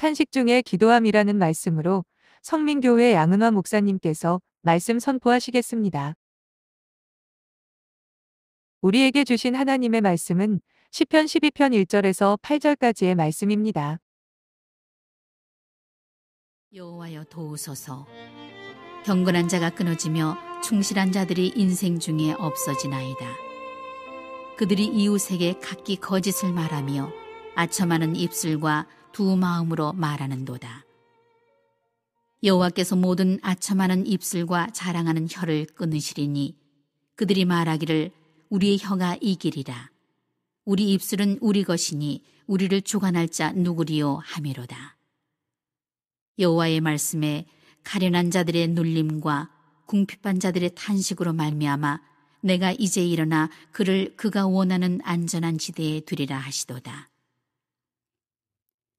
탄식 중에 기도함이라는 말씀으로 성민교회 양은화 목사님께서 말씀 선포하시겠습니다. 우리에게 주신 하나님의 말씀은 시편 12편 1절에서 8절까지의 말씀입니다. 여호와여 도우소서. 경건한 자가 끊어지며 충실한 자들이 인생 중에 없어지나이다. 그들이 이웃에게 각기 거짓을 말하며 아첨하는 입술과 두 마음으로 말하는도다. 여호와께서 모든 아첨하는 입술과 자랑하는 혀를 끊으시리니 그들이 말하기를 우리의 혀가 이기리라. 우리 입술은 우리 것이니 우리를 주관할 자 누구리요 하미로다. 여호와의 말씀에 가련한 자들의 눌림과 궁핍한 자들의 탄식으로 말미암아 내가 이제 일어나 그를 그가 원하는 안전한 지대에 두리라 하시도다.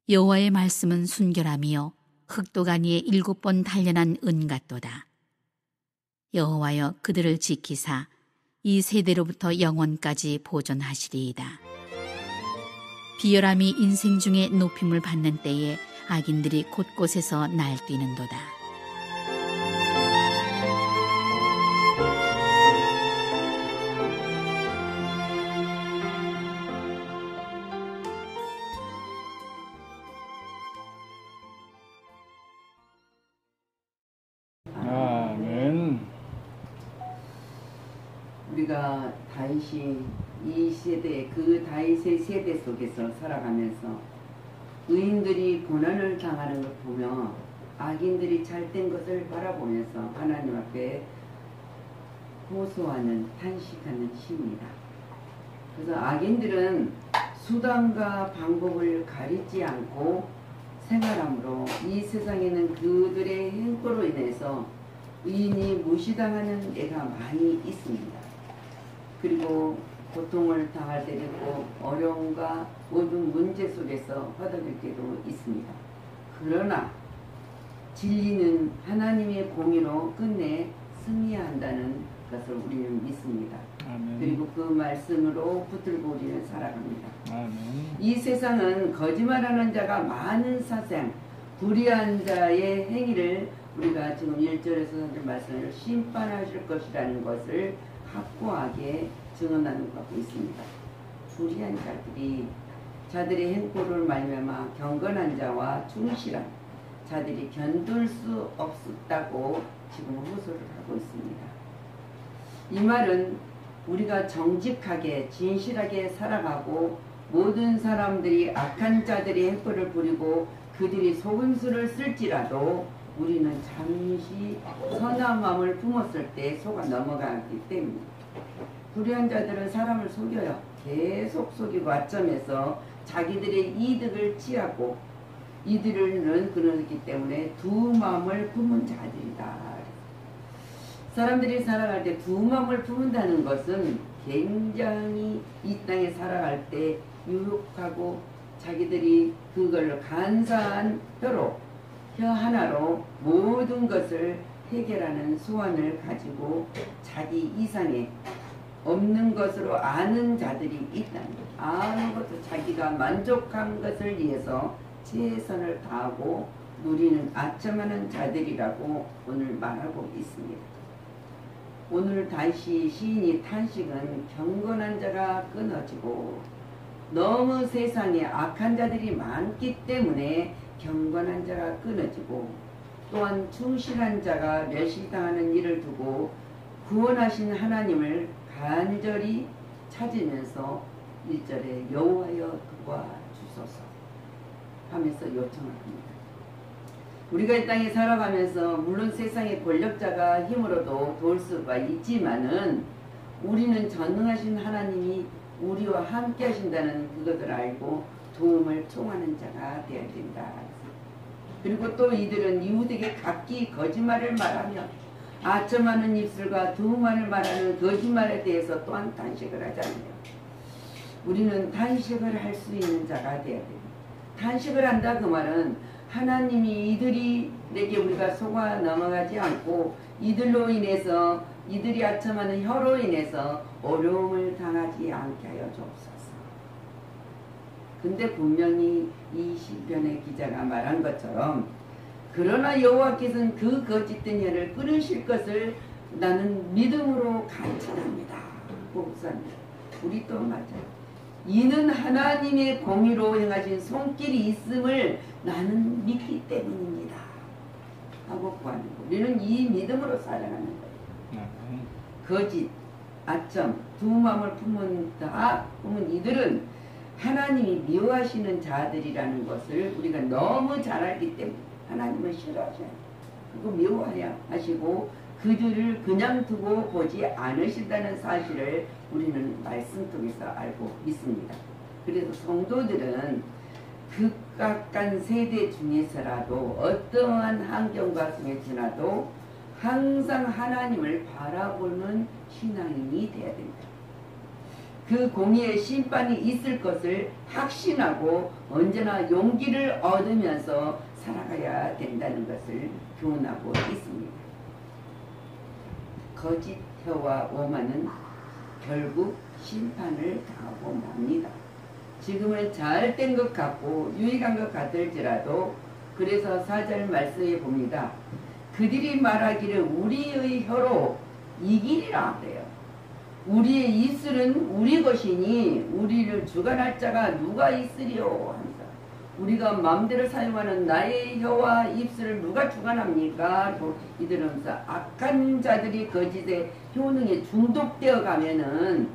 여호와의 말씀은 순결하며 흑도가니에 7번 단련한 은 같도다. 여호와여 그들을 지키사 이 세대로부터 영원까지 보존하시리이다. 비열함이 인생 중에 높임을 받는 때에 악인들이 곳곳에서 날뛰는도다. 아멘. 우리가 다윗이 이 세대, 그 다윗의 세대 속에서 살아가면서 의인들이 고난을 당하는 걸 보며 악인들이 잘된 것을 바라보면서 하나님 앞에 호소하는, 탄식하는 시입니다. 그래서 악인들은 수단과 방법을 가리지 않고 생활함으로 이 세상에는 그들의 행보로 인해서 의인이 무시당하는 애가 많이 있습니다. 그리고 고통을 당할 때도 있고 어려움과 모든 문제 속에서 허덕일 때도 있습니다. 그러나 진리는 하나님의 공의로 끝내 승리한다는 것을 우리는 믿습니다. 아멘. 그리고 그 말씀으로 붙들고 우리는 살아갑니다. 아멘. 이 세상은 거짓말하는 자가 많은 사생, 불의한 자의 행위를 우리가 지금 1절에서 3절 말씀을 심판하실 것이라는 것을 확고하게 증언하는 것 같고 있습니다. 불의한 자들이 자들의 행보를 말미암아 경건한 자와 충실한 자들이 견딜 수 없었다고 지금 호소를 하고 있습니다. 이 말은 우리가 정직하게 진실하게 살아가고 모든 사람들이 악한 자들의 행보를 부리고 그들이 속임수를 쓸지라도 우리는 잠시 선한 마음을 품었을 때 속아 넘어가기 때문입니다. 불의한 자들은 사람을 속여요. 계속 속이고 아점에서 자기들의 이득을 취하고 이들은 그러기 때문에 두 마음을 품은 자들이다. 사람들이 살아갈 때 두 마음을 품는다는 것은 굉장히 이 땅에 살아갈 때 유혹하고 자기들이 그걸 간사한 혀 하나로 모든 것을 해결하는 소원을 가지고 자기 이상의 없는 것으로 아는 자들이 있다는 것. 아는 것도 자기가 만족한 것을 위해서 최선을 다하고 누리는 아첨하는 자들이라고 오늘 말하고 있습니다. 오늘 다시 시인이 탄식은 경건한 자가 끊어지고 너무 세상에 악한 자들이 많기 때문에 경건한 자가 끊어지고 또한 충실한 자가 멸시당하는 일을 두고 구원하신 하나님을 간절히 찾으면서 1절에 여호와여 도와주소서 하면서 요청을 합니다. 우리가 이 땅에 살아가면서 물론 세상의 권력자가 힘으로도 도울 수가 있지만은 우리는 전능하신 하나님이 우리와 함께 하신다는 그것을 알고 도움을 청하는 자가 되어야 된다. 그리고 또 이들은 이웃에게 각기 거짓말을 말하며 아첨하는 입술과 두말을 말하는 거짓말에 대해서 또한 탄식을 하잖아요. 우리는 탄식을 할 수 있는 자가 되어야 됩니다. 탄식을 한다 그 말은 하나님이 이들에게 우리가 속아 넘어가지 않고 이들로 인해서 이들이 아첨하는 혀로 인해서 어려움을 당하지 않게 하여 주옵소서. 근데 분명히 이 시편의 기자가 말한 것처럼 그러나 여호와께서는 그 거짓된 혀를 끊으실 것을 나는 믿음으로 간청합니다. 복사합니다. 우리 또 맞아요. 이는 하나님의 공의로 행하신 손길이 있음을 나는 믿기 때문입니다. 하고 구하는 거. 우리는 이 믿음으로 살아가는 거예요. 거짓, 아첨, 두 마음을 품은 이들은 하나님이 미워하시는 자들이라는 것을 우리가 너무 잘 알기 때문에 하나님은 싫어하셔요. 그리고 미워하려 하시고 그들을 그냥 두고 보지 않으신다는 사실을 우리는 말씀 통해서 알고 있습니다. 그래서 성도들은 극악한 세대 중에서라도 어떠한 환경과 중에 지나도 항상 하나님을 바라보는 신앙인이 되어야 됩니다. 그 공의의 심판이 있을 것을 확신하고 언제나 용기를 얻으면서 살아가야 된다는 것을 교훈하고 있습니다. 거짓 혀와 오만은 결국 심판을 당하고 맙니다. 지금은 잘 된 것 같고 유익한 것 같을지라도 그래서 4절 말씀에 봅니다. 그들이 말하기를 우리의 혀로 이기리라 그래요. 우리의 입술은 우리 것이니 우리를 주관할 자가 누가 있으리요 합니다. 우리가 마음대로 사용하는 나의 혀와 입술을 누가 주관합니까? 이들은 악한 자들이 거짓의 효능에 중독되어 가면은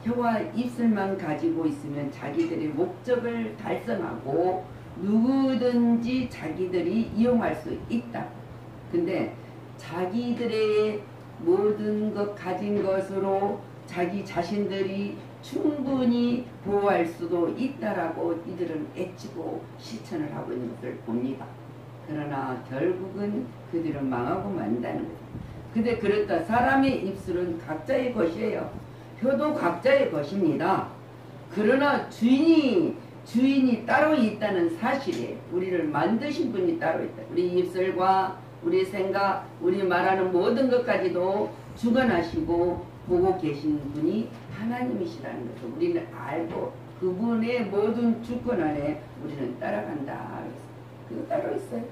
혀와 입술만 가지고 있으면 자기들의 목적을 달성하고 누구든지 자기들이 이용할 수 있다. 근데 자기들의 모든 것 가진 것으로 자기 자신들이 충분히 보호할 수도 있다라고 이들은 애치고 실천을 하고 있는 것을 봅니다. 그러나 결국은 그들은 망하고 만다는 거예요. 근데 그렇다. 사람의 입술은 각자의 것이에요. 혀도 각자의 것입니다. 그러나 주인이 따로 있다는 사실이에요. 우리를 만드신 분이 따로 있다. 우리 입술과 우리 생각, 우리 말하는 모든 것까지도 주관하시고 보고 계신 분이 하나님이시라는 것을 우리는 알고 그분의 모든 주권 안에 우리는 따라간다. 그거 따로 있어요.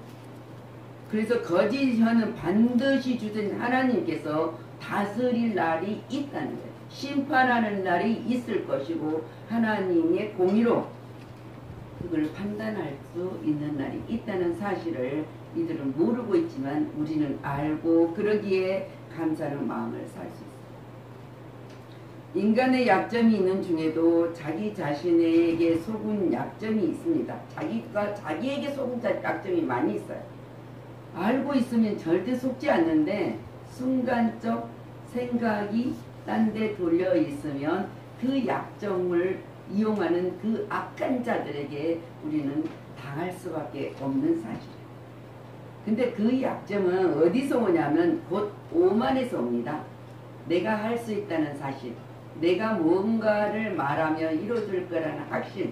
그래서 거짓 혀는 반드시 주신 하나님께서 다스릴 날이 있다는 거예요. 심판하는 날이 있을 것이고 하나님의 공의로 그걸 판단할 수 있는 날이 있다는 사실을 이들은 모르고 있지만 우리는 알고 그러기에 감사하는 마음을 살 수 있어요. 인간의 약점이 있는 중에도 자기 자신에게 속은 약점이 있습니다. 자기가 자기에게 속은 약점이 많이 있어요. 알고 있으면 절대 속지 않는데 순간적 생각이 딴 데 돌려 있으면 그 약점을 이용하는 그 악한 자들에게 우리는 당할 수밖에 없는 사실이에요. 근데 그 약점은 어디서 오냐면 곧 오만에서 옵니다. 내가 할 수 있다는 사실, 내가 뭔가를 말하며 이루어질 거라는 확신,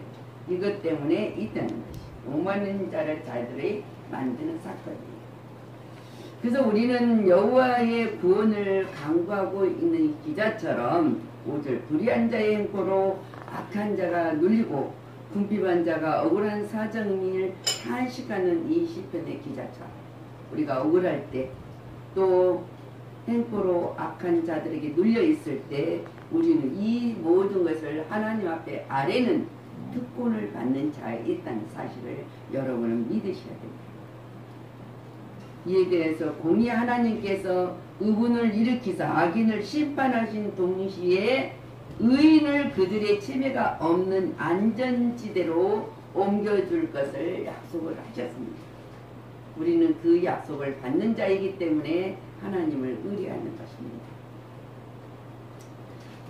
이것 때문에 있다는 것이 오만한 자들이 만드는 사건이에요. 그래서 우리는 여호와의 구원을 간구하고 있는 기자처럼 5절 불의한 자의 행포로 악한 자가 눌리고 궁핍한 자가 억울한 사정을 탄식하는 이 시편의 기자처럼 우리가 억울할 때 또 행포로 악한 자들에게 눌려 있을 때 우리는 이 모든 것을 하나님 앞에 아래는 특권을 받는 자에 있다는 사실을 여러분은 믿으셔야 됩니다. 이에 대해서 공의 하나님께서 의분을 일으키사 악인을 심판하신 동시에 의인을 그들의 침해가 없는 안전지대로 옮겨줄 것을 약속을 하셨습니다. 우리는 그 약속을 받는 자이기 때문에 하나님을 의뢰하는 것입니다.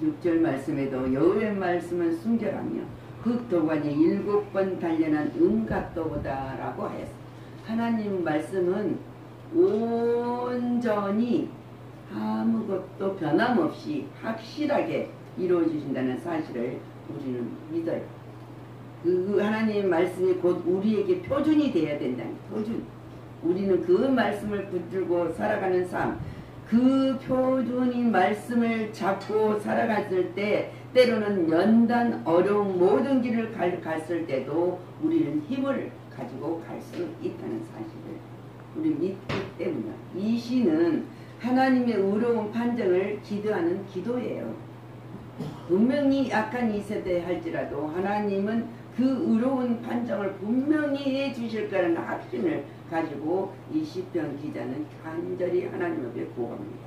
6절 말씀에도 여호와의 말씀은 순결하며 흑도관이 7번 단련한 은갓도보다 라고 하였습니다. 하나님 말씀은 온전히 아무것도 변함없이 확실하게 이루어주신다는 사실을 우리는 믿어요. 그 하나님의 말씀이 곧 우리에게 표준이 되어야 된다는 표준. 우리는 그 말씀을 붙들고 살아가는 삶, 그 표준인 말씀을 잡고 살아갔을 때 때로는 연단 어려운 모든 길을 갔을 때도 우리는 힘을 가지고 갈 수 있다는 사실을 우리 믿기 때문에 이 시는 하나님의 의로운 판정을 기도하는 기도예요. 분명히 약한 이 세대에 할지라도 하나님은 그 의로운 판정을 분명히 해주실 거라는 확신을 가지고 이 시편 기자는 간절히 하나님 앞에 구합니다.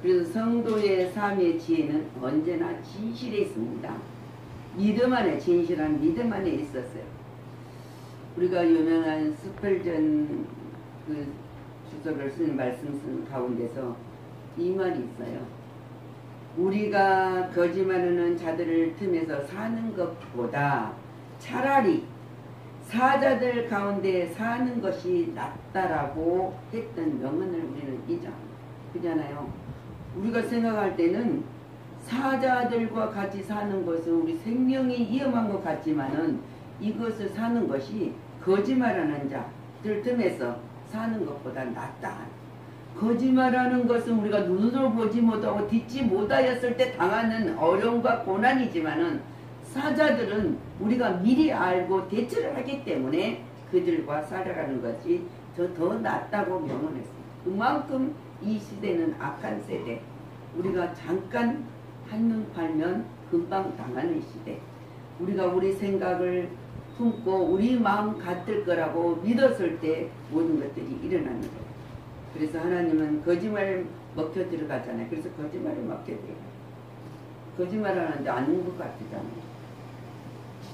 그래서 성도의 삶의 지혜는 언제나 진실에 있습니다. 믿음 안에, 진실한 믿음 안에 있었어요. 우리가 유명한 스펠전 그 주석을 쓴 말씀 쓴 가운데서 이 말이 있어요. 우리가 거짓말하는 자들을 틈에서 사는 것보다 차라리 사자들 가운데 사는 것이 낫다라고 했던 명언을 우리는 그잖아요. 우리가 생각할 때는 사자들과 같이 사는 것은 우리 생명이 위험한 것 같지만은 이것을 사는 것이 거짓말하는 자들 틈에서 사는 것보다 낫다. 거짓말하는 것은 우리가 눈으로 보지 못하고 듣지 못하였을 때 당하는 어려움과 고난이지만은 사자들은 우리가 미리 알고 대처를 하기 때문에 그들과 살아가는 것이 더 낫다고 명언했습니다. 그만큼 이 시대는 악한 세대, 우리가 잠깐 한눈 팔면 금방 당하는 시대, 우리가 우리 생각을 품고 우리 마음 같을 거라고 믿었을 때 모든 것들이 일어나는 거예요. 그래서 하나님은 거짓말 먹혀 들어가잖아요. 그래서 거짓말에 먹혀 들어가요. 거짓말하는데 아닌 것 같잖아요.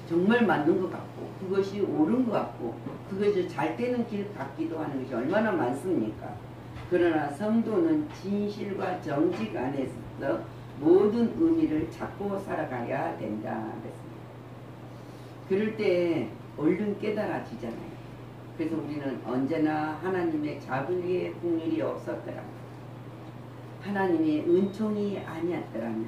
정말 맞는 것 같고 그것이 옳은 것 같고 그것이 잘 되는 길 같기도 하는 것이 얼마나 많습니까? 그러나 성도는 진실과 정직 안에서 모든 의미를 찾고 살아가야 된다 그랬습니다. 그럴 때 얼른 깨달아지잖아요. 그래서 우리는 언제나 하나님의 자비의 국률이 없었더라면, 하나님의 은총이 아니었더라면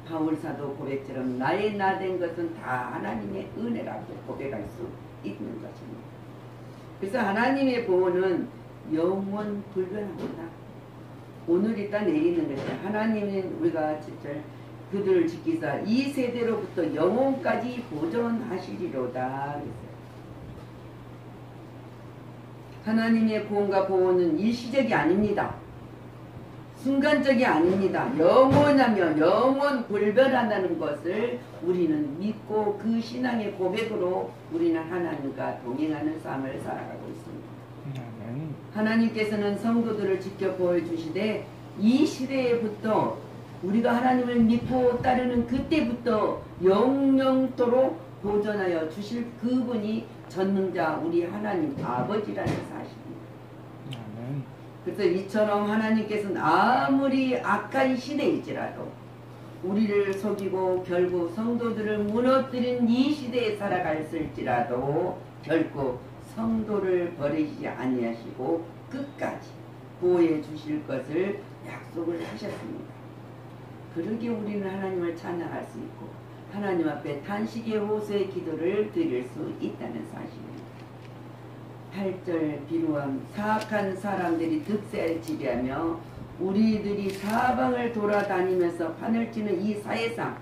바울사도 고백처럼 나의 나 된 것은 다 하나님의 은혜라고 고백할 수 있는 것입니다. 그래서 하나님의 보호는 영원 불변합니다. 오늘 있다 내일 있는 것이 하나님은 우리가 진짜 그들을 지키사 이 세대로부터 영원까지 보존하시리로다 그랬어요. 하나님의 구원과 보호는 일시적이 아닙니다. 순간적이 아닙니다. 영원하며 영원 불변한다는 것을 우리는 믿고 그 신앙의 고백으로 우리는 하나님과 동행하는 삶을 살아가고 있습니다. 하나님께서는 성도들을 지켜 보여주시되 이 시대부터 우리가 하나님을 믿고 따르는 그때부터 영영토록 보존하여 주실 그분이 전능자 우리 하나님 아버지라는 사실입니다. 그래서 이처럼 하나님께서는 아무리 악한 시대일지라도 우리를 속이고 결국 성도들을 무너뜨린 이 시대에 살아갔을지라도 결코 성도를 버리지 아니하시고 끝까지 보호해 주실 것을 약속을 하셨습니다. 그러기에 우리는 하나님을 찬양할 수 있고 하나님 앞에 탄식의 호소의 기도를 드릴 수 있다는 사실입니다. 8절 비루함 사악한 사람들이 득세를 지배하며 우리들이 사방을 돌아다니면서 판을 치는 이 사회상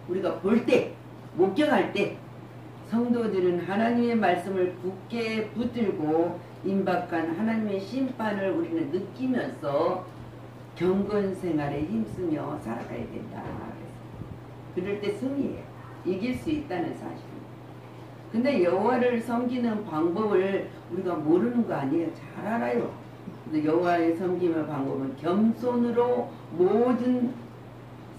우리가 볼 때 목격할 때 성도들은 하나님의 말씀을 굳게 붙들고 임박한 하나님의 심판을 우리는 느끼면서 경건 생활에 힘쓰며 살아가야 된다. 그럴 때 승리해요. 이길 수 있다는 사실입니다. 근데 여호와를 섬기는 방법을 우리가 모르는 거 아니에요. 잘 알아요. 근데 여호와의 섬김의 방법은 겸손으로 모든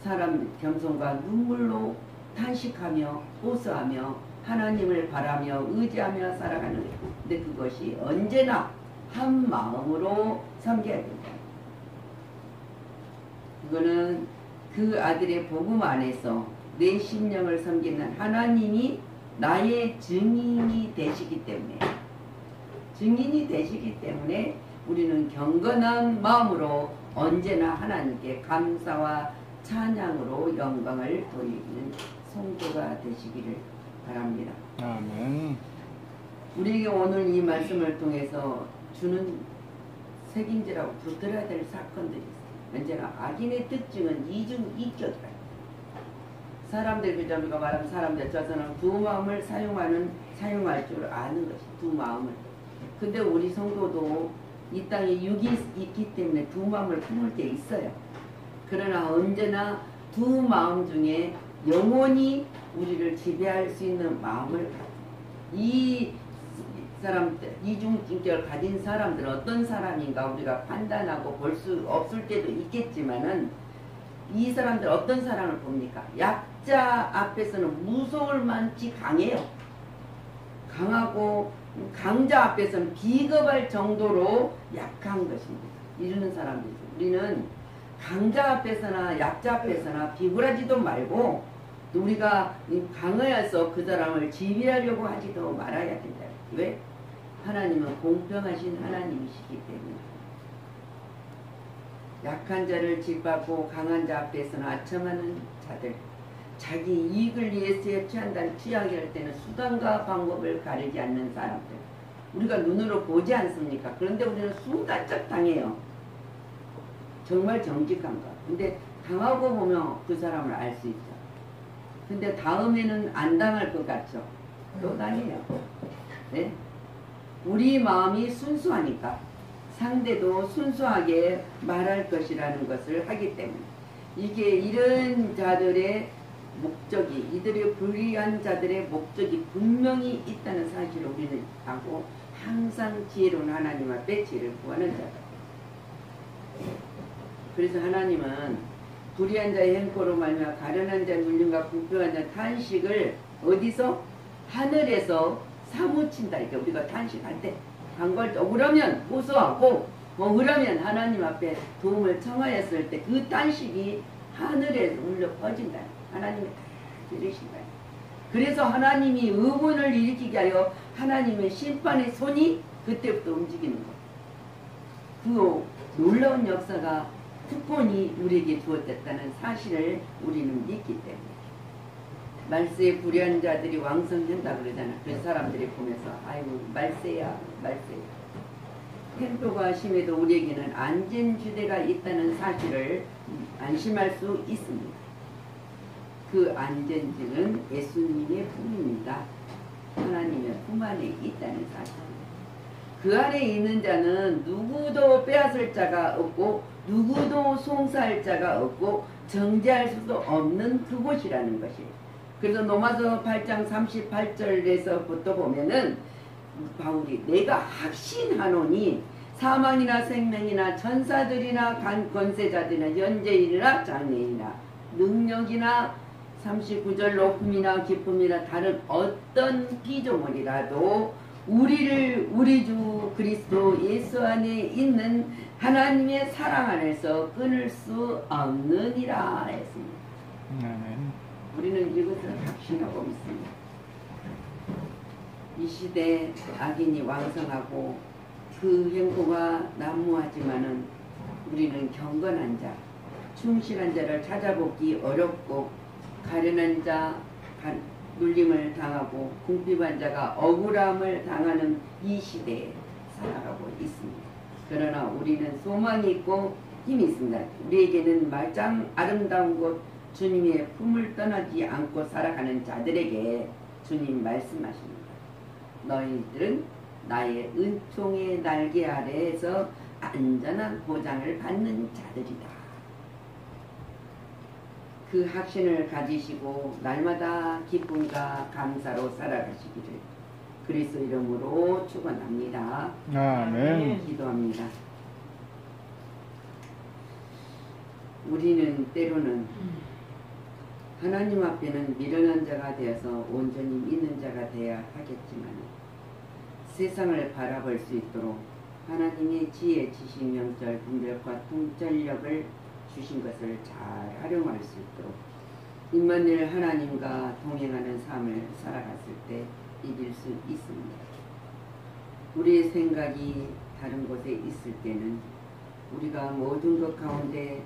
사람 겸손과 눈물로 탄식하며 호소하며 하나님을 바라며 의지하며 살아가는 거예요. 근데 그것이 언제나 한 마음으로 섬겨야 된다. 그거는 그 아들의 복음 안에서 내 심령을 섬기는 하나님이 나의 증인이 되시기 때문에 우리는 경건한 마음으로 언제나 하나님께 감사와 찬양으로 영광을 돌리는 성도가 되시기를 바랍니다. 아멘. 우리에게 오늘 이 말씀을 통해서 주는 책임지라고 붙들어야 될 사건들이 있어요. 언제나 악인의 특징은 이중이격이라. 사람들, 그저 우리가 말하면 사람들 저서는 두 마음을 사용할 줄 아는 것이 두 마음을. 근데 우리 성도도 이 땅에 육이 있기 때문에 두 마음을 품을 때 있어요. 그러나 언제나 두 마음 중에 영원히 우리를 지배할 수 있는 마음을 이 사람들, 이중인격을 가진 사람들은 어떤 사람인가 우리가 판단하고 볼 수 없을 때도 있겠지만은 이 사람들 어떤 사람을 봅니까? 약자 앞에서는 무서울 만치 강해요. 강하고 강자 앞에서는 비겁할 정도로 약한 것입니다. 이러는 사람들이 있어요. 우리는 강자 앞에서나 약자 앞에서나 비굴하지도 말고 우리가 강해서 그 사람을 지배하려고 하지도 말아야 된다. 왜? 하나님은 공평하신 하나님이시기 때문에. 약한 자를 짓밟고 강한 자 앞에서는 아첨하는 자들, 자기 이익을 위해서 취하게 때는 수단과 방법을 가리지 않는 사람들. 우리가 눈으로 보지 않습니까? 그런데 우리는 순간적 당해요. 정말 정직한가. 근데 당하고 보면 그 사람을 알 수 있죠. 근데 다음에는 안 당할 것 같죠? 또 당해요. 네? 우리 마음이 순수하니까 상대도 순수하게 말할 것이라는 것을 하기 때문에 이게 이런 자들의 목적이, 이들의 불의한 자들의 목적이 분명히 있다는 사실을 우리는 알고 항상 지혜로운 하나님 앞에 지혜를 구하는 자다. 그래서 하나님은 불의한 자의 행포로 말미암아 가련한 자의 눌림과 궁핍한 자의 탄식을 어디서? 하늘에서 사무친다. 이렇게 우리가 탄식할 때 간구할 때 억울하면 호소하고 억울하면 하나님 앞에 도움을 청하였을 때 그 탄식이 하늘에서 울려 퍼진다. 하나님이 다 들으신다. 그래서 하나님이 의문을 일으키게 하여 하나님의 심판의 손이 그때부터 움직이는 것. 그 놀라운 역사가 특권이 우리에게 주어졌다는 사실을 우리는 믿기 때문에. 말세에 불의한 자들이 왕성한다 그러잖아. 그 사람들이 보면서 아이고 말세야 말세야. 행도가 심해도 우리에게는 안전주대가 있다는 사실을 안심할 수 있습니다. 그 안전지는 예수님의 품입니다. 하나님의 품 안에 있다는 사실. 그 안에 있는 자는 누구도 빼앗을 자가 없고 누구도 송사할 자가 없고 정죄할 수도 없는 그곳이라는 것이에요. 그래서 로마서 8장 38절에서부터 보면은 바울이 내가 확신하노니 사망이나 생명이나 천사들이나 권세자들이나 현재인이나 장래인이나 능력이나 39절 높음이나 기쁨이나 다른 어떤 피조물이라도 우리를 우리 주 그리스도 예수 안에 있는 하나님의 사랑 안에서 끊을 수 없느니라 했습니다. 우리는 이것을 확신하고 있습니다. 이 시대에 악인이 왕성하고 그 행보가 난무하지만은 우리는 경건한 자, 충실한 자를 찾아보기 어렵고 가련한 자, 눌림을 당하고 궁핍한 자가 억울함을 당하는 이 시대에 살아가고 있습니다. 그러나 우리는 소망이 있고 힘이 있습니다. 우리에게는 말짱 아름다운 곳 주님의 품을 떠나지 않고 살아가는 자들에게 주님 말씀하십니다. 너희들은 나의 은총의 날개 아래에서 안전한 보장을 받는 자들이다. 그 확신을 가지시고 날마다 기쁨과 감사로 살아가시기를 그리스도 이름으로 축원합니다. 아멘. 기도합니다. 우리는 때로는 하나님 앞에는 미련한 자가 되어서 온전히 믿는 자가 되어야 하겠지만 세상을 바라볼 수 있도록 하나님의 지혜, 지식, 명철, 분별과 통찰력을 주신 것을 잘 활용할 수 있도록 임마누엘 하나님과 동행하는 삶을 살아갔을 때 이길 수 있습니다. 우리의 생각이 다른 곳에 있을 때는 우리가 모든 것 가운데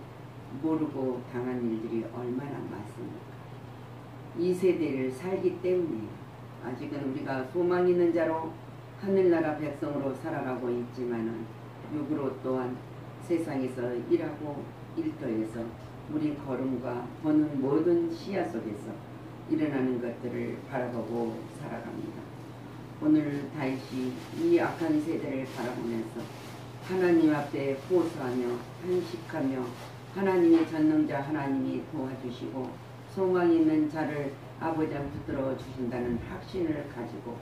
모르고 당한 일들이 얼마나 많습니까? 이 세대를 살기 때문에 아직은 우리가 소망 있는 자로 하늘나라 백성으로 살아가고 있지만은 육으로 또한 세상에서 일하고 일터에서 우리 걸음과 보는 모든 시야 속에서 일어나는 것들을 바라보고 살아갑니다. 오늘 다윗이 이 악한 세대를 바라보면서 하나님 앞에 호소하며 한식하며 하나님의 전능자 하나님이 도와주시고 소망 있는 자를 아버지 앞 붙들어 주신다는 확신을 가지고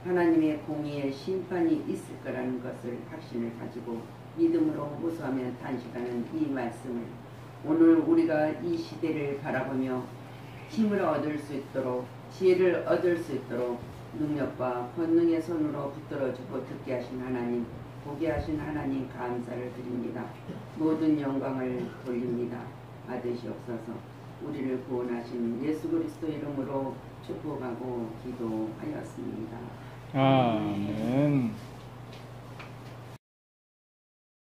하나님의 공의의 심판이 있을 거라는 것을 확신을 가지고 믿음으로 호소하며 단식하는 이 말씀을 오늘 우리가 이 시대를 바라보며 힘을 얻을 수 있도록 지혜를 얻을 수 있도록 능력과 권능의 손으로 붙들어주고 듣게 하신 하나님, 보게 하신 하나님 감사를 드립니다. 모든 영광을 돌립니다. 받으시옵소서. 우리를 구원하신 예수 그리스도 이름으로 축복하고 기도하였습니다. 아멘.